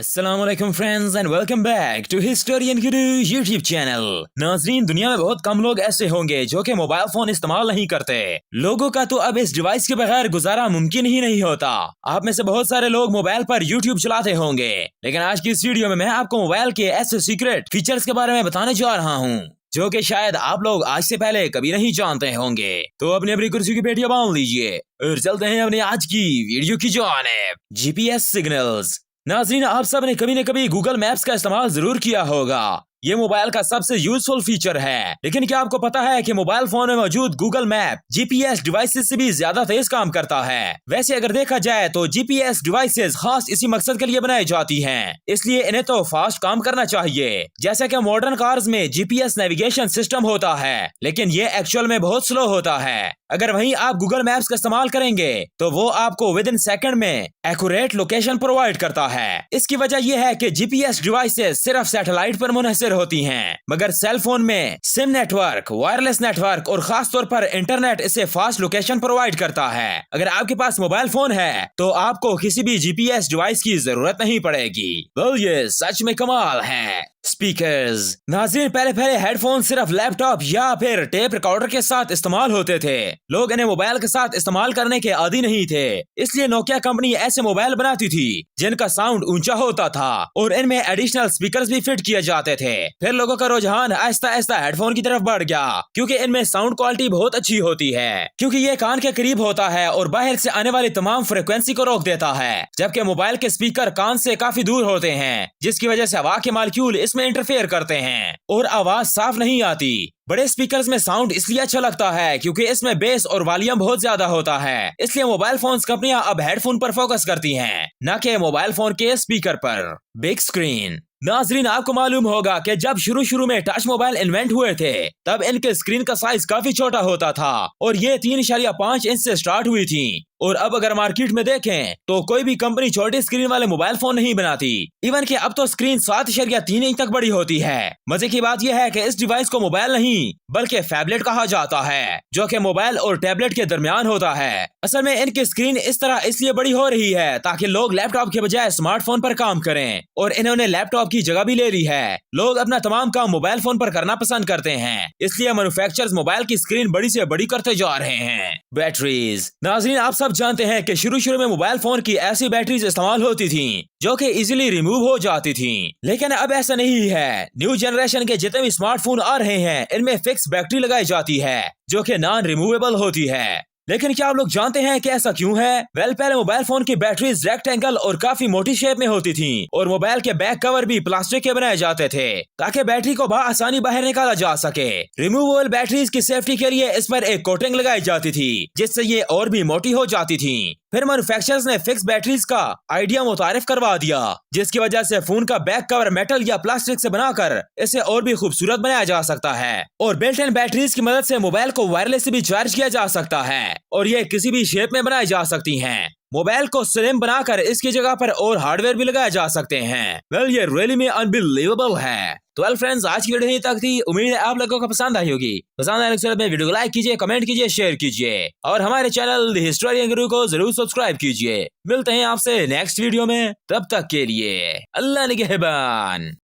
अस्सलामुअलैकुम friends and welcome back to historian Guru YouTube channel. नाजरीन, दुनिया में बहुत कम लोग ऐसे होंगे जो कि मोबाइल फोन इस्तेमाल नहीं करते। लोगों का तो अब इस डिवाइस के बगैर गुजारा मुमकिन ही नहीं होता। आप में से बहुत सारे लोग मोबाइल पर यूट्यूब चलाते होंगे, लेकिन आज की इस वीडियो में मैं आपको मोबाइल के ऐसे सीक्रेट फीचर्स के बारे में बताने जा रहा हूँ जो कि शायद आप लोग आज से पहले कभी नहीं जानते होंगे। तो अपनी अपनी कुर्सी की पेटियां बांध लीजिए और चलते हैं अपनी आज की वीडियो की जानिब। GPS signals. नाज़रीन, आप सब ने कभी न कभी गूगल मैप्स का इस्तेमाल जरूर किया होगा। ये मोबाइल का सबसे यूजफुल फीचर है, लेकिन क्या आपको पता है कि मोबाइल फोन में मौजूद गूगल मैप जीपीएस डिवाइसेस से भी ज्यादा तेज काम करता है। वैसे अगर देखा जाए तो जीपीएस डिवाइसेस खास इसी मकसद के लिए बनाई जाती हैं, इसलिए इन्हें तो फास्ट काम करना चाहिए। जैसे कि मॉडर्न कार्स में जीपीएस नेविगेशन सिस्टम होता है, लेकिन ये एक्चुअल में बहुत स्लो होता है। अगर वहीं आप गूगल मैप्स का इस्तेमाल करेंगे तो वो आपको विद इन सेकंड में एक्यूरेट लोकेशन प्रोवाइड करता है। इसकी वजह यह है कि जीपीएस डिवाइसेस सिर्फ सैटेलाइट पर मुनहसर होती हैं, मगर सेल फोन में सिम नेटवर्क, वायरलेस नेटवर्क और खास तौर पर इंटरनेट इसे फास्ट लोकेशन प्रोवाइड करता है। अगर आपके पास मोबाइल फोन है तो आपको किसी भी जीपीएस डिवाइस की जरूरत नहीं पड़ेगी। ये सच में कमाल है। स्पीकर्स। नाज़रीन, पहले हेडफोन सिर्फ लैपटॉप या फिर टेप रिकॉर्डर के साथ इस्तेमाल होते थे। लोग इन्हें मोबाइल के साथ इस्तेमाल करने के आदी नहीं थे, इसलिए नोकिया कंपनी ऐसे मोबाइल बनाती थी जिनका साउंड ऊंचा होता था और इनमें एडिशनल स्पीकर्स भी फिट किए जाते थे। फिर लोगों का रुझान आहिस्ता आहिस्ता हेडफोन की तरफ बढ़ गया, क्योंकि इनमें साउंड क्वालिटी बहुत अच्छी होती है, क्योंकि ये कान के करीब होता है और बाहर से आने वाली तमाम फ्रिक्वेंसी को रोक देता है, जबकि मोबाइल के स्पीकर कान से काफी दूर होते हैं, जिसकी वजह से हवा के मॉलिक्यूल इसमें इंटरफेयर करते हैं और आवाज साफ नहीं आती। बड़े स्पीकर्स में साउंड इसलिए अच्छा लगता है क्योंकि इसमें बेस और वॉल्यूम बहुत ज्यादा होता है, इसलिए मोबाइल फोन्स कंपनियां अब हेडफोन पर फोकस करती हैं, न कि मोबाइल फोन के स्पीकर पर। Big screen. नाज़रीन, आपको मालूम होगा कि जब शुरू में टच मोबाइल इन्वेंट हुए थे तब इनके स्क्रीन का साइज काफी छोटा होता था और ये 3.5 इंच से स्टार्ट हुई थी। और अब अगर मार्केट में देखें तो कोई भी कंपनी छोटे स्क्रीन वाले मोबाइल फोन नहीं बनाती। इवन कि अब तो स्क्रीन 7.3 इंच तक बड़ी होती है। मजे की बात यह है कि इस डिवाइस को मोबाइल नहीं बल्कि फैबलेट कहा जाता है, जो कि मोबाइल और टैबलेट के दरमियान होता है। असल में इनकी स्क्रीन इस तरह इसलिए बड़ी हो रही है ताकि लोग लैपटॉप के बजाय स्मार्टफोन पर काम करें, और इन्होंने लैपटॉप की जगह भी ले ली है। लोग अपना तमाम काम मोबाइल फोन पर करना पसंद करते हैं, इसलिए मैन्युफैक्चरर्स मोबाइल की स्क्रीन बड़ी से बड़ी करते जा रहे हैं। बैटरीज। नाज़रीन, आप सब जानते हैं कि शुरू में मोबाइल फोन की ऐसी बैटरीज इस्तेमाल होती थी जो कि इजीली रिमूव हो जाती थी, लेकिन अब ऐसा नहीं है। न्यू जनरेशन के जितने भी स्मार्टफोन आ रहे हैं इनमें फिक्स बैटरी लगाई जाती है जो कि नॉन रिमूवेबल होती है। लेकिन क्या आप लोग जानते हैं कि ऐसा क्यों है? पहले मोबाइल फोन की बैटरीज रेक्टेंगल और काफी मोटी शेप में होती थी और मोबाइल के बैक कवर भी प्लास्टिक के बनाए जाते थे ताकि बैटरी को आसानी बाहर निकाला जा सके। रिमूवेबल बैटरीज की सेफ्टी के लिए इस पर एक कोटिंग लगाई जाती थी जिससे ये और भी मोटी हो जाती थी। फिर मैन्युफैक्चरर्स ने फिक्स बैटरीज का आइडिया मुतारिफ करवा दिया, जिसकी वजह से फोन का बैक कवर मेटल या प्लास्टिक से बनाकर इसे और भी खूबसूरत बनाया जा सकता है। और बिल्ट इन बैटरीज की मदद से मोबाइल को वायरलेस से भी चार्ज किया जा सकता है और ये किसी भी शेप में बनाई जा सकती हैं। मोबाइल को स्लिम बनाकर इसकी जगह पर और हार्डवेयर भी लगाए जा सकते हैं। ये रियली में अनबिलीवेबल है। तो फ्रेंड्स, आज की वीडियो यहीं तक थी। उम्मीद है आप लोगों को पसंद आई होगी। पसंद आने के बाद वीडियो को लाइक कीजिए, कमेंट कीजिए, शेयर कीजिए और हमारे चैनल द हिस्टोरियन गुरु को जरूर सब्सक्राइब कीजिए। मिलते हैं आपसे नेक्स्ट वीडियो में, तब तक के लिए अल्लाह निगहबान।